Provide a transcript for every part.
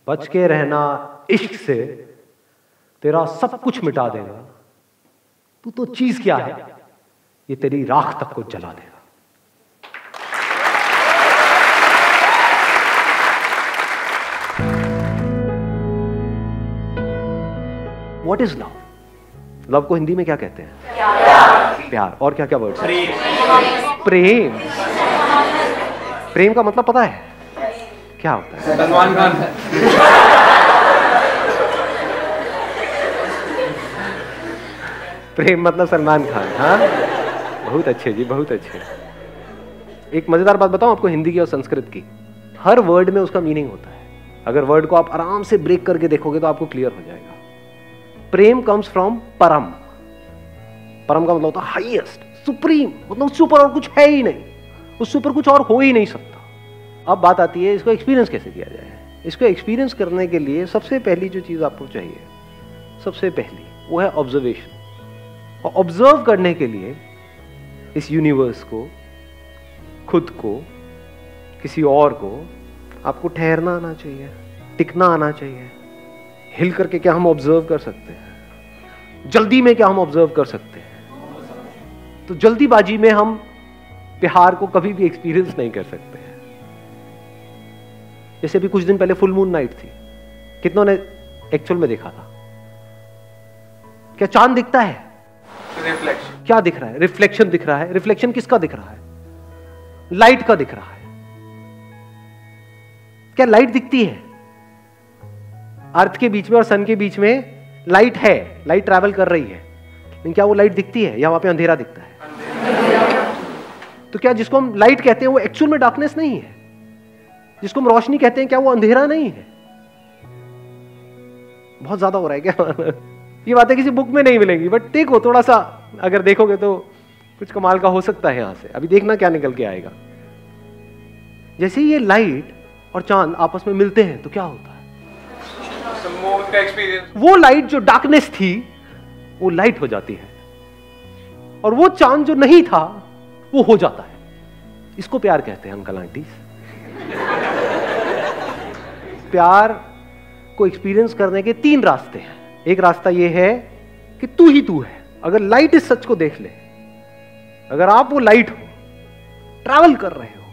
बच के रहना इश्क से, तेरा सब कुछ मिटा देगा। तू तो चीज क्या है, ये तेरी राख तक को जला देगा। What is love? लव को हिंदी में क्या कहते हैं? प्यार। और क्या क्या वर्ड्स? प्रेम। प्रेम का मतलब पता है क्या होता है? सलमान खान। प्रेम मतलब सलमान खान। हाँ, बहुत अच्छे जी, बहुत अच्छे। एक मजेदार बात बताऊं आपको हिंदी की और संस्कृत की, हर वर्ड में उसका मीनिंग होता है। अगर वर्ड को आप आराम से ब्रेक करके देखोगे तो आपको क्लियर हो जाएगा। प्रेम कम्स फ्रॉम परम। परम का मतलब होता है हाईएस्ट, सुप्रीम, मतलब उससे ऊपर और कुछ है ही नहीं, उससे ऊपर कुछ और हो ही नहीं सकता। अब बात आती है इसको एक्सपीरियंस कैसे किया जाए। इसको एक्सपीरियंस करने के लिए सबसे पहली जो चीज आपको चाहिए, सबसे पहली वो है ऑब्जर्वेशन। और ऑब्जर्व करने के लिए इस यूनिवर्स को, खुद को, किसी और को, आपको ठहरना आना चाहिए, टिकना आना चाहिए। हिल करके क्या हम ऑब्जर्व कर सकते हैं? जल्दी में क्या हम ऑब्जर्व कर सकते हैं? तो जल्दीबाजी में हम प्यार को कभी भी एक्सपीरियंस नहीं कर सकते हैं। जैसे अभी कुछ दिन पहले फुल मून नाइट थी, कितनों ने एक्चुअल में देखा था? क्या चांद दिखता है? रिफ्लेक्शन। क्या दिख रहा है? रिफ्लेक्शन दिख रहा है। रिफ्लेक्शन किसका दिख रहा है? लाइट का दिख रहा है। क्या लाइट दिखती है? अर्थ के बीच में और सन के बीच में लाइट है, लाइट ट्रैवल कर रही है, लेकिन क्या वो लाइट दिखती है या वहां पे अंधेरा दिखता है? तो क्या जिसको हम लाइट कहते हैं वो एक्चुअल में डार्कनेस नहीं है? जिसको हम रोशनी कहते हैं क्या वो अंधेरा नहीं है? बहुत ज्यादा हो रहा है क्या? ये बातें किसी बुक में नहीं मिलेंगी, बट देखो थोड़ा सा अगर देखोगे तो कुछ कमाल का हो सकता है यहां से। अभी देखना क्या निकल के आएगा। जैसे ये लाइट और चांद आपस में मिलते हैं तो क्या होता है? का एक्सपीरियंस। वो लाइट जो डार्कनेस थी वो लाइट हो जाती है, और वो चांद जो नहीं था वो हो जाता है। इसको प्यार कहते हैं अंकल आंटी। प्यार को एक्सपीरियंस करने के 3 रास्ते हैं। एक रास्ता ये है कि तू ही तू है। अगर लाइट इस सच को देख ले, अगर आप वो लाइट हो, ट्रैवल कर रहे हो,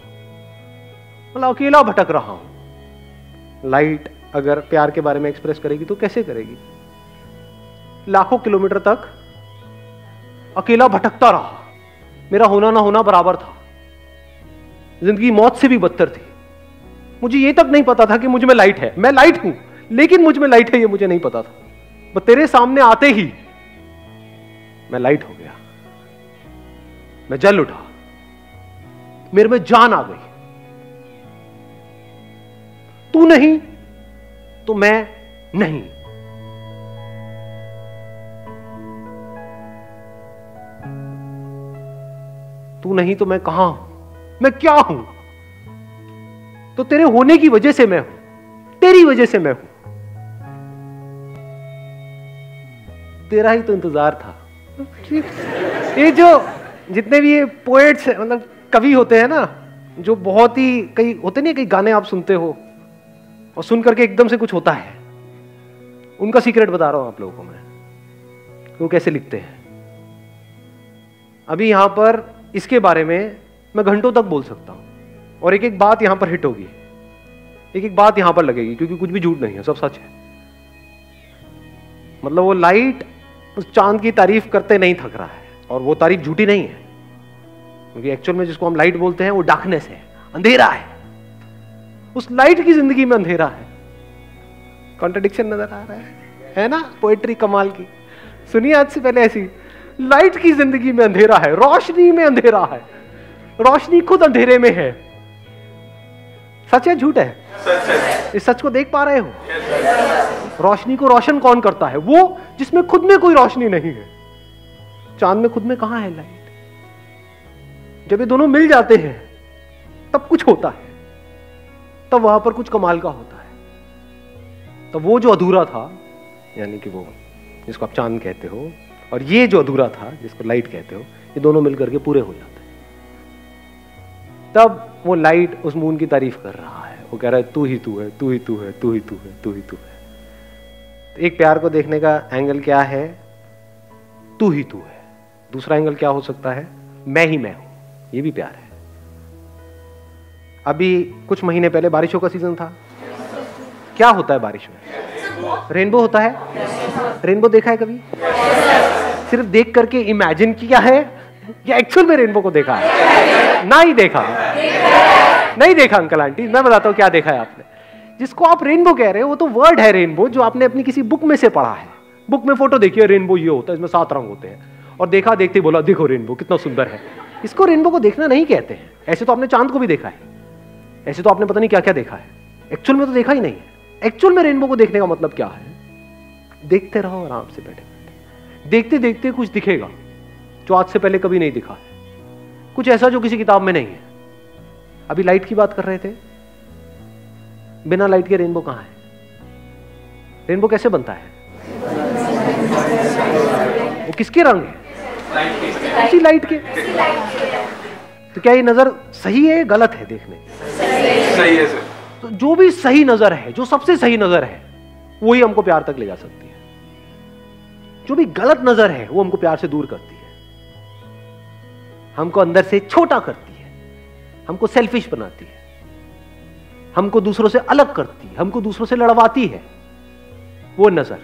मतलब अकेला भटक रहा हूं, लाइट अगर प्यार के बारे में एक्सप्रेस करेगी तो कैसे करेगी? लाखों किलोमीटर तक अकेला भटकता रहा, मेरा होना ना होना बराबर था, जिंदगी मौत से भी बदतर थी। मुझे ये तक नहीं पता था कि मुझ में लाइट है। मैं लाइट हूं लेकिन मुझ में लाइट है ये मुझे नहीं पता था। बस तेरे सामने आते ही मैं लाइट हो गया, मैं जल उठा, मेरे में जान आ गई। तू नहीं तो मैं नहीं। तू नहीं तो मैं कहां हूं? मैं क्या हूं? तो तेरे होने की वजह से मैं हूं, तेरी वजह से मैं हूं। तेरा ही तो इंतजार था। ये जो जितने भी ये पोएट्स मतलब कवि होते हैं ना, जो बहुत ही कई होते नहीं, कई गाने आप सुनते हो और सुन करके एकदम से कुछ होता है, उनका सीक्रेट बता रहा हूं आप लोगों को मैं, वो कैसे लिखते हैं। अभी यहां पर इसके बारे में मैं घंटों तक बोल सकता हूं और एक एक बात यहां पर हिट होगी, एक एक बात यहां पर लगेगी, क्योंकि कुछ भी झूठ नहीं है, सब सच है। मतलब वो लाइट उस चांद की तारीफ करते नहीं थक रहा है, और वो तारीफ झूठी नहीं है, क्योंकि एक्चुअल में जिसको हम लाइट बोलते हैं वो डार्कनेस है, अंधेरा है। उस लाइट की जिंदगी में अंधेरा है। कॉन्ट्रडिक्शन नजर आ रहा है ना? पोएट्री कमाल की। सुनिए आज से पहले ऐसी, लाइट की जिंदगी में अंधेरा है, रोशनी में अंधेरा है, रोशनी खुद अंधेरे में है। सच है झूठ है? सच है। इस सच को देख पा रहे हो? रोशनी को रोशन कौन करता है? वो जिसमें खुद में कोई रोशनी नहीं है। चांद में खुद में कहां है लाइट? जब ये दोनों मिल जाते हैं तब कुछ होता है, तब वहां पर कुछ कमाल का होता है। तब वो जो अधूरा था, यानी कि वो जिसको आप चांद कहते हो, और ये जो अधूरा था जिसको लाइट कहते हो, ये दोनों मिलकर के पूरे हो जाते हैं। तब वो लाइट उस मून की तारीफ कर रहा है, वो कह रहा है तू ही तू है, तू ही तू है, तू ही तू है, तू ही तू है। तो एक प्यार को देखने का एंगल क्या है? तू ही तू है। दूसरा एंगल क्या हो सकता है? मैं ही मैं हूं। ये भी प्यार है। अभी कुछ महीने पहले बारिशों का सीजन था। क्या होता है बारिश में? रेनबो होता है। रेनबो देखा है कभी? सिर्फ देख करके इमेजिन किया है या एक्चुअल में रेनबो को देखा है? ना ही देखा। नहीं देखा अंकल आंटी, मैं बताता हूं क्या देखा है आपने। जिसको आप रेनबो कह रहे हो वो तो वर्ड है रेनबो, जो आपने अपनी किसी बुक में से पढ़ा है। बुक में फोटो देखी है, रेनबो ये होता है, इसमें 7 रंग होते हैं, और देखा, देखते बोला देखो रेनबो कितना सुंदर है। इसको रेनबो को देखना नहीं कहते हैं। ऐसे तो आपने चांद को भी देखा है, ऐसे तो आपने पता नहीं क्या क्या देखा है, एक्चुअल में तो देखा ही नहीं है। एक्चुअल में रेनबो को देखने का मतलब क्या है? देखते रहो आराम से बैठे बैठे, देखते देखते कुछ दिखेगा जो आज से पहले कभी नहीं दिखा है, कुछ ऐसा जो किसी किताब में नहीं है। अभी लाइट की बात कर रहे थे, बिना लाइट के रेनबो कहां है? रेनबो कैसे बनता है? वो किसके रंग है? उसी लाइट के। तो क्या ये नजर सही है गलत है देखने? सही है सर। तो जो भी सही नजर है, जो सबसे सही नजर है, वही हमको प्यार तक ले जा सकती है। जो भी गलत नजर है वो हमको प्यार से दूर करती है, हमको अंदर से छोटा करती है, हमको सेल्फिश बनाती है, हमको दूसरों से अलग करती है, हमको दूसरों से लड़वाती है। वो नजर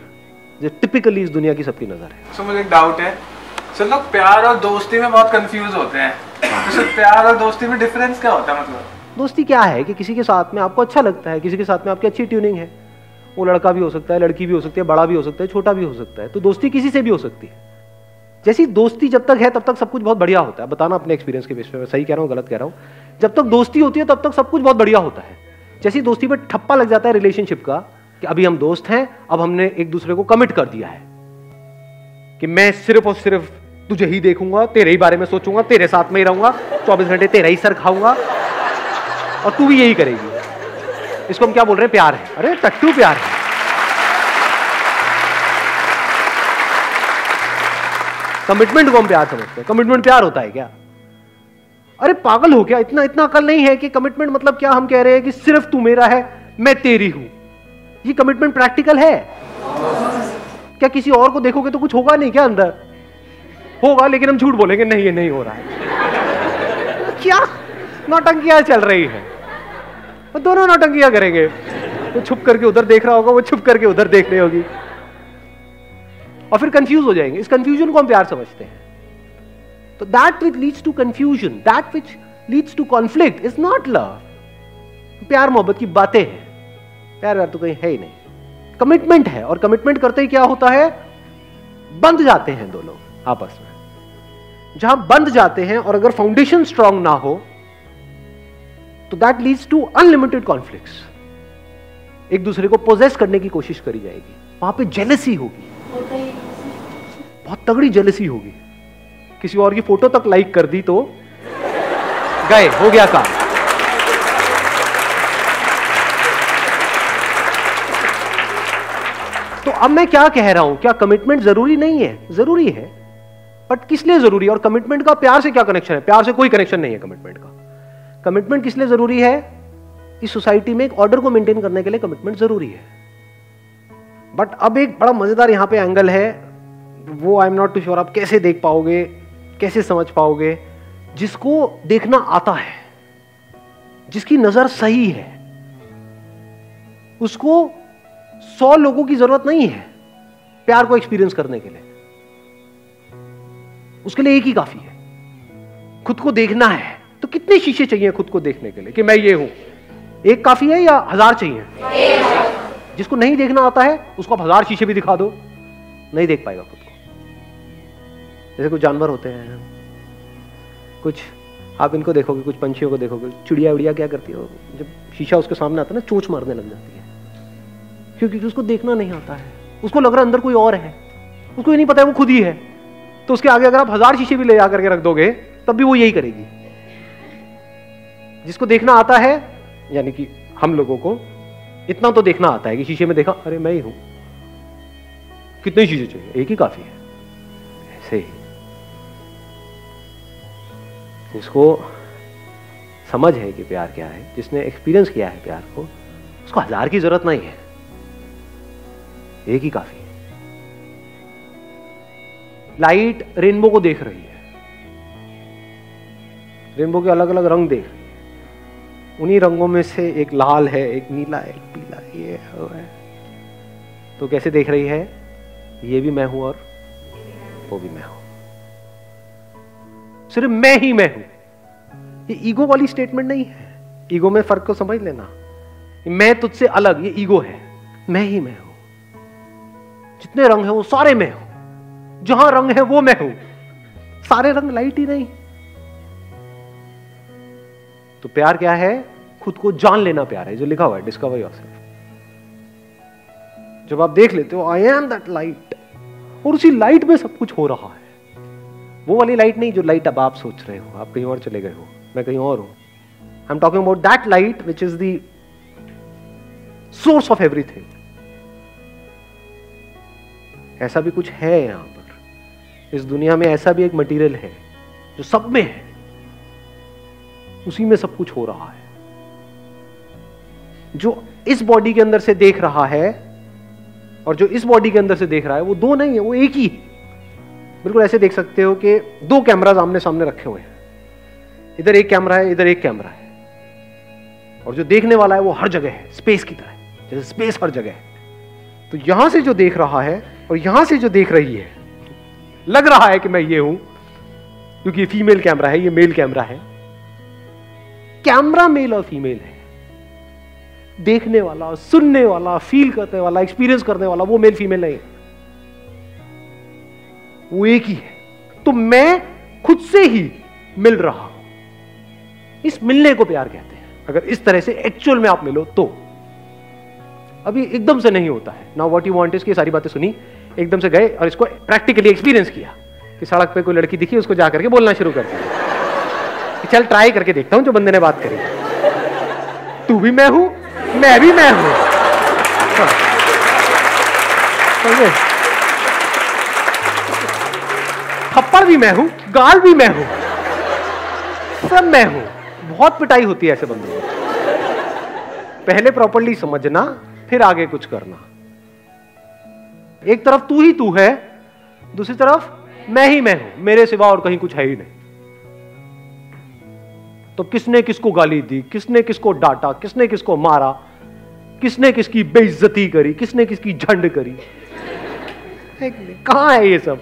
जो टिपिकली इस दुनिया की सबकी नजर है। सर मुझे एक डाउट है सर, लोग प्यार और दोस्ती में बहुत कंफ्यूज होते हैं। तो सर प्यार और दोस्ती में डिफरेंस क्या होता है? मतलब दोस्ती क्या है कि किसी के साथ में आपको अच्छा लगता है, किसी के साथ में आपकी अच्छी ट्यूनिंग है। वो लड़का भी हो सकता है, लड़की भी हो सकती है, बड़ा भी हो सकता है, छोटा भी हो सकता है। तो दोस्ती किसी से भी हो सकती है। जैसी दोस्ती जब तक है तब तक सब कुछ बहुत बढ़िया होता है। बताना अपने एक्सपीरियंस के बेस पे, मैं सही कह रहा हूँ गलत कह रहा हूँ। जब तक दोस्ती होती है तब तक सब कुछ बहुत बढ़िया होता है। जैसी दोस्ती पे ठप्पा लग जाता है रिलेशनशिप का कि अभी हम दोस्त हैं, अब हमने एक दूसरे को कमिट कर दिया है कि मैं सिर्फ और सिर्फ तुझे ही देखूंगा, तेरे ही बारे में सोचूंगा, तेरे साथ में ही रहूंगा, 24 घंटे तेरा ही सर खाऊंगा और तू भी यही करेगी। इसको हम क्या बोल रहे हैं? प्यार है। अरे टट्टू प्यार है। कमिटमेंट को हम प्यार समझते हैं। कमिटमेंट प्यार होता है क्या? अरे पागल हो क्या? इतना इतना अकल नहीं है कि कमिटमेंट मतलब क्या? हम कह रहे हैं कि सिर्फ तू मेरा है, मैं तेरी हूं। ये कमिटमेंट प्रैक्टिकल है क्या? किसी और को देखोगे तो कुछ होगा नहीं क्या? अंदर होगा, लेकिन हम झूठ बोलेंगे नहीं ये नहीं हो रहा है। क्या नौटंकियां चल रही है? वो दोनों नौटंकियां करेंगे। वो छुप करके उधर देख रहा होगा, वो छुप करके उधर देख रही होगी, और फिर कंफ्यूज हो जाएंगे। इस कंफ्यूजन को हम प्यार समझते हैं। तो that which leads to confusion, that which leads to conflict is not love. प्यार मोहब्बत की बातें हैं, प्यार व्यार तो कहीं है ही नहीं। कमिटमेंट है, और कमिटमेंट करते ही क्या होता है? बंध जाते हैं दो लोग आपस में। जहां बंध जाते हैं और अगर फाउंडेशन स्ट्रांग ना हो तो that leads to unlimited conflicts. एक दूसरे को पोजेस करने की कोशिश करी जाएगी, वहां पे जेलसी होगी, बहुत तगड़ी जेलसी होगी। किसी और की फोटो तक लाइक कर दी तो गए, हो गया काम। तो अब मैं क्या कह रहा हूं? क्या कमिटमेंट जरूरी नहीं है? जरूरी है, बट किस लिए जरूरी है? और कमिटमेंट का प्यार से क्या कनेक्शन है? प्यार से कोई कनेक्शन नहीं है कमिटमेंट का। कमिटमेंट किस लिए जरूरी है? इस सोसाइटी में एक ऑर्डर को मेंटेन करने के लिए कमिटमेंट जरूरी है। बट अब एक बड़ा मजेदार यहां पे एंगल है, वो I am not too sure आप कैसे देख पाओगे, कैसे समझ पाओगे। जिसको देखना आता है, जिसकी नजर सही है, उसको 100 लोगों की जरूरत नहीं है प्यार को एक्सपीरियंस करने के लिए। उसके लिए एक ही काफी है। खुद को देखना है तो कितने शीशे चाहिए खुद को देखने के लिए कि मैं ये हूं? एक काफी है या 1000 चाहिए? जिसको नहीं देखना आता है उसको आप 1000 शीशे भी दिखा दो, नहीं देख पाएगा खुद को। जैसे कुछ जानवर होते हैं, कुछ आप इनको देखोगे, कुछ पंछियों को देखोगे, चिड़िया उड़िया क्या करती है, जब शीशा उसके सामने आता है ना, चोंच मारने लग जाती है, क्योंकि उसको देखना नहीं आता है। उसको लग रहा है अंदर कोई और है, उसको ये नहीं पता है वो खुद ही है। तो उसके आगे अगर आप 1000 शीशे भी ले जाकर के रख दोगे तब भी वो यही करेगी। जिसको देखना आता है, यानी कि हम लोगों को इतना तो देखना आता है कि शीशे में देखा, अरे मैं ही हूं, कितने शीशे चाहिए? एक ही काफी है। ऐसे ही इसको समझ है कि प्यार क्या है, जिसने एक्सपीरियंस किया है प्यार को, उसको 1000 की जरूरत नहीं है, एक ही काफी है। लाइट रेनबो को देख रही है, रेनबो के अलग अलग रंग देख रही है, उन्हीं रंगों में से एक लाल है, एक नीला है, एक पीला, ये है। तो कैसे देख रही है? ये भी मैं हूं और वो भी मैं हूं, सिर्फ मैं ही मैं हूं। ये ईगो वाली स्टेटमेंट नहीं है। ईगो में फर्क को समझ लेना, मैं तुझसे अलग, ये ईगो है। मैं ही मैं हूं, जितने रंग हैं वो सारे मैं हूं, जहां रंग है वो मैं हूं, सारे रंग लाइट ही नहीं। तो प्यार क्या है? खुद को जान लेना प्यार है, जो लिखा हुआ है डिस्कवर योरसेल्फ। जब आप देख लेते हो आई एम दैट लाइट, और उसी लाइट में सब कुछ हो रहा है। वो वाली लाइट नहीं जो लाइट अब आप सोच रहे हो, आप कहीं और चले गए हो, मैं कहीं और हूं। I am talking about that light which is the source of everything. ऐसा भी कुछ है यहां पर, इस दुनिया में ऐसा भी एक मटेरियल है जो सब में है, उसी में सब कुछ हो रहा है। जो इस बॉडी के अंदर से देख रहा है और जो इस बॉडी के अंदर से देख रहा है, वो दो नहीं है, वो एक ही। बिल्कुल ऐसे देख सकते हो कि दो कैमराज आमने सामने रखे हुए हैं, इधर एक कैमरा है, इधर एक कैमरा है, और जो देखने वाला है वो हर जगह है, स्पेस की तरह, जैसे स्पेस हर जगह है। तो यहां से जो देख रहा है और यहां से जो देख रही है, लग रहा है कि मैं ये हूं, क्योंकि ये फीमेल कैमरा है, ये मेल कैमरा है। कैमरा मेल और फीमेल है, देखने वाला, सुनने वाला, फील करने वाला, एक्सपीरियंस करने वाला, वो मेल फीमेल नहीं है, वो एक ही है। तो मैं खुद से ही मिल रहा हूं, इस मिलने को प्यार कहते हैं। अगर इस तरह से एक्चुअल में आप मिलो तो, अभी एकदम से नहीं होता है। Now what you want is की सारी बातें सुनी, एकदम से गए और इसको प्रैक्टिकली एक्सपीरियंस किया कि सड़क पे कोई लड़की दिखी, उसको जाकर के बोलना शुरू कर दिया कि चल ट्राई करके देखता हूं जो बंदे ने बात करी, तू भी मैं हूं, मैं भी मैं हूं। समझे? थप्पड़ भी मैं हूं, गाल भी मैं हूं, सब मैं हूं। बहुत पिटाई होती है ऐसे बंदों में। पहले प्रॉपर्ली समझना, फिर आगे कुछ करना। एक तरफ तू ही तू है, दूसरी तरफ मैं ही मैं हूं, मेरे सिवा और कहीं कुछ है ही नहीं। तो किसने किसको गाली दी, किसने किसको डांटा, किसने किसको मारा, किसने किसकी बेइज्जती करी, किसने किसकी झंड करी, कहां है ये सब?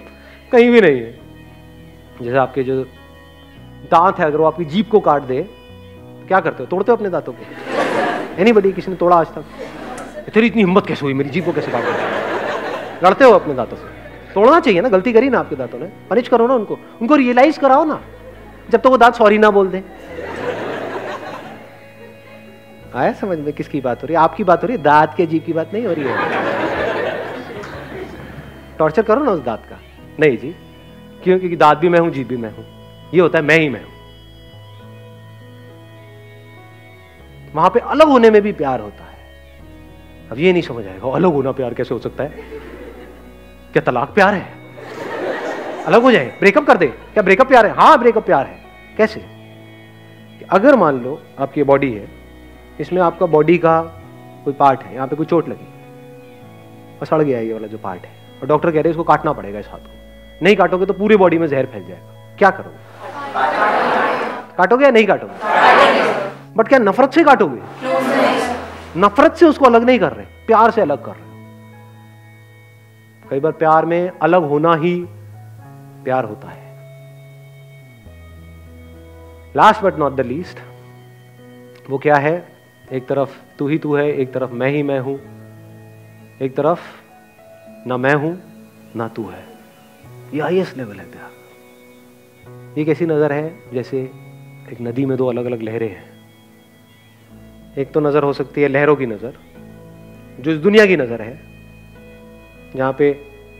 कहीं भी नहीं है। जैसे आपके जो दांत है, अगर वो आपकी जीभ को काट दे, क्या करते हो? तोड़ते हो अपने दांतों को? एनीबॉडी, किसी ने तोड़ा आज तक? तेरी इतनी हिम्मत कैसे हुई मेरी जीभ को कैसे काट दे? लड़ते हो अपने दांतों से? तोड़ना चाहिए ना, गलती करी ना आपके दांतों ने, पनिश करो ना उनको रियलाइज कराओ ना, जब तक वो दांत सॉरी ना बोल दे। आया समझ में किसकी बात हो रही है? आपकी बात हो रही है, दांत के जीभ की बात नहीं हो रही है। टॉर्चर करो ना उस दांत का। नहीं जी, क्यों? क्योंकि दांत भी मैं हूं, जीभ भी मैं हूं, ये होता है मैं ही मैं हूं। वहां पे अलग होने में भी प्यार होता है। अब ये नहीं समझ आएगा अलग होना प्यार कैसे हो सकता है? क्या तलाक प्यार है? अलग हो जाए, ब्रेकअप कर दे, क्या ब्रेकअप प्यार है? हाँ ब्रेकअप प्यार है। कैसे? अगर मान लो आपकी बॉडी है, इसमें आपका बॉडी का कोई पार्ट है, यहां पे कोई चोट लगी और सड़ गया ये वाला जो पार्ट है, और डॉक्टर कह रहे हैं इसको काटना पड़ेगा इस हाथ को, नहीं काटोगे तो पूरी बॉडी में जहर फैल जाएगा, क्या करोगे? काटोगे या नहीं काटोगे? बट क्या नफरत से काटोगे? नफरत से उसको अलग नहीं कर रहे, प्यार से अलग कर रहे। कई बार प्यार में अलग होना ही प्यार होता है। Last but not the least, वो क्या है? एक तरफ तू ही तू है, एक तरफ मैं ही मैं हूं, एक तरफ ना मैं हूं ना तू है। ये हाईएस्ट लेवल है प्यार। ये कैसी नजर है? जैसे एक नदी में दो अलग अलग लहरें हैं। एक तो नजर हो सकती है लहरों की नजर, जो इस दुनिया की नजर है, जहां पे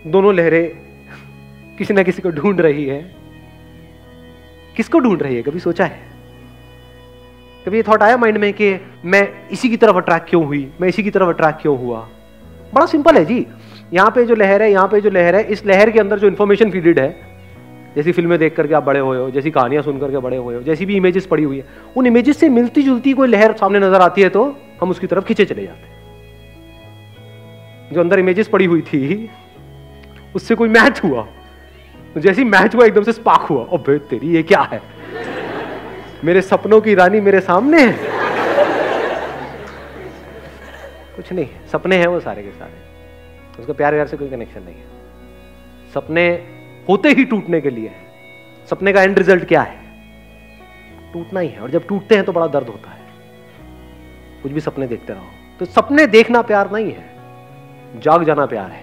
दोनों लहरें किसी ना किसी को ढूंढ रही है। किसको ढूंढ रही है? कभी सोचा है? कभी ये थॉट आया माइंड में कि मैं इसी की तरफ अट्रैक्ट क्यों हुई, मैं इसी की तरफ अट्रैक्ट क्यों हुआ? बड़ा सिंपल है जी। यहाँ पे जो लहर है, यहाँ पे जो लहर है, इस लहर के अंदर जो इंफॉर्मेशन फीडेड है, जैसी फिल्में देख करके आप बड़े हुए हो, जैसी कहानियां सुन करके बड़े हुए हो, जैसी भी इमेजेस पड़ी हुई है, उन इमेजेस से मिलती जुलती कोई लहर सामने नजर आती है तो हम उसकी तरफ खींचे चले जाते हैं। जो अंदर इमेजेस पड़ी हुई थी उससे कोई मैच हुआ, जैसी मैच हुआ एकदम से स्पार्क हुआ, अबे तेरी ये क्या है, मेरे सपनों की रानी मेरे सामने है। कुछ नहीं, सपने हैं वो सारे के सारे, उसका प्यार व्यार से कोई कनेक्शन नहीं है। सपने होते ही टूटने के लिए है। सपने का एंड रिजल्ट क्या है? टूटना ही है, और जब टूटते हैं तो बड़ा दर्द होता है। कुछ भी सपने देखते रहो, तो सपने देखना प्यार नहीं है, जाग जाना प्यार है।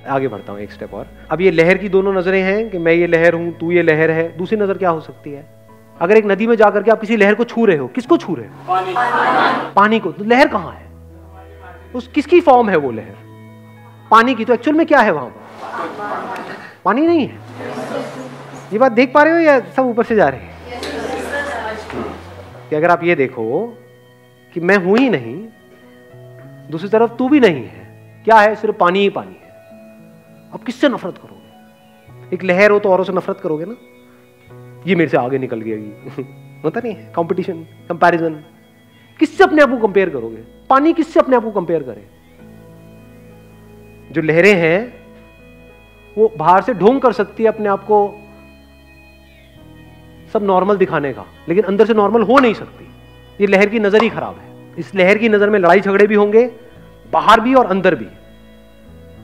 आगे बढ़ता हूं एक स्टेप और। अब ये लहर की दोनों नजरें हैं कि मैं ये लहर हूं, तू ये लहर है। दूसरी नजर क्या हो सकती है? अगर एक नदी में जाकर के आप किसी लहर को छू रहे हो, किसको छू रहे हो? पानी को। तो लहर कहां है? उस किसकी फॉर्म है वो लहर? पानी की। तो एक्चुअल में क्या है वहां पर? पानी नहीं है। ये बात देख पा रहे हो या सब ऊपर से जा रहे हैं? कि अगर आप ये देखो कि मैं हूं ही नहीं, दूसरी तरफ तू भी नहीं है, क्या है? सिर्फ पानी ही पानी है। अब किससे नफरत करोगे? एक लहर हो तो औरों से नफरत करोगे ना, ये मेरे से आगे निकल गई होता नहीं है, कंपटीशन, कंपैरिजन। किससे अपने आप को कंपेयर करोगे? पानी किससे अपने आप को कंपेयर करे? जो लहरें हैं वो बाहर से ढोंग कर सकती है अपने आप को सब नॉर्मल दिखाने का, लेकिन अंदर से नॉर्मल हो नहीं सकती। ये लहर की नजर ही खराब है। इस लहर की नजर में लड़ाई झगड़े भी होंगे, बाहर भी और अंदर भी।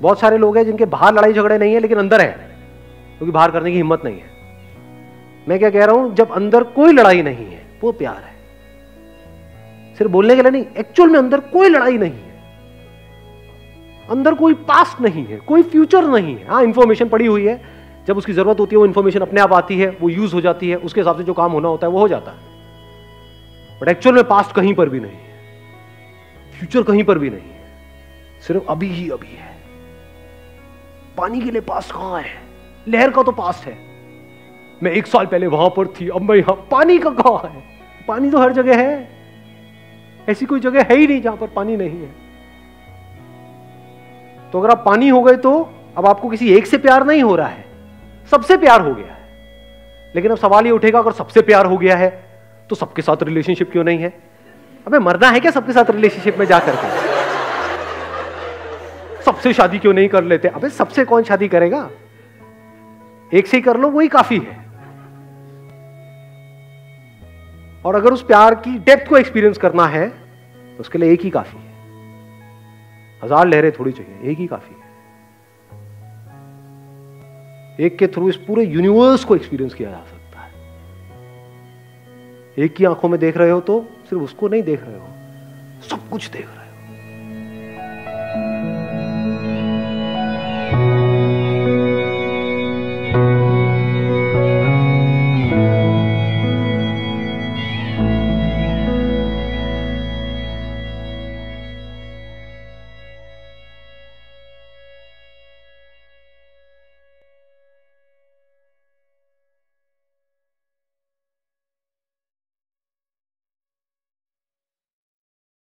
बहुत सारे लोग हैं जिनके बाहर लड़ाई झगड़े नहीं है लेकिन अंदर है, क्योंकि बाहर करने की हिम्मत नहीं है। मैं क्या कह रहा हूं, जब अंदर कोई लड़ाई नहीं है वो प्यार है। सिर्फ बोलने के लिए नहीं, एक्चुअल में अंदर कोई लड़ाई नहीं है, अंदर कोई पास्ट नहीं है, कोई फ्यूचर नहीं है। हाँ, इंफॉर्मेशन पड़ी हुई है, जब उसकी जरूरत होती है वो इंफॉर्मेशन अपने आप आती है, वो यूज हो जाती है, उसके हिसाब से जो काम होना होता है वो हो जाता है। बट एक्चुअल में पास्ट कहीं पर भी नहीं है, फ्यूचर कहीं पर भी नहीं है, सिर्फ अभी ही अभी है। पानी के लिए पास्ट कहां है? लहर का तो पास्ट है, मैं 1 साल पहले वहां पर थी, अब मैं यहां। पानी का कहां है? पानी तो हर जगह है, ऐसी कोई जगह है ही नहीं जहां पर पानी नहीं है। तो अगर आप पानी हो गए तो अब आपको किसी एक से प्यार नहीं हो रहा है, सबसे प्यार हो गया है। लेकिन अब सवाल ये उठेगा, अगर सबसे प्यार हो गया है तो सबके साथ रिलेशनशिप क्यों नहीं है? अबे मरना है क्या सबके साथ रिलेशनशिप में जाकर के? सबसे शादी क्यों नहीं कर लेते? अबे सबसे कौन शादी करेगा? एक से ही कर लो, वही काफी है। और अगर उस प्यार की डेप्थ को एक्सपीरियंस करना है तो उसके लिए एक ही काफी है। 1000 लहरें थोड़ी चाहिए, एक ही काफी है। एक के थ्रू इस पूरे यूनिवर्स को एक्सपीरियंस किया जा सकता है। एक की आंखों में देख रहे हो तो सिर्फ उसको नहीं देख रहे हो, सब कुछ देख रहे हो।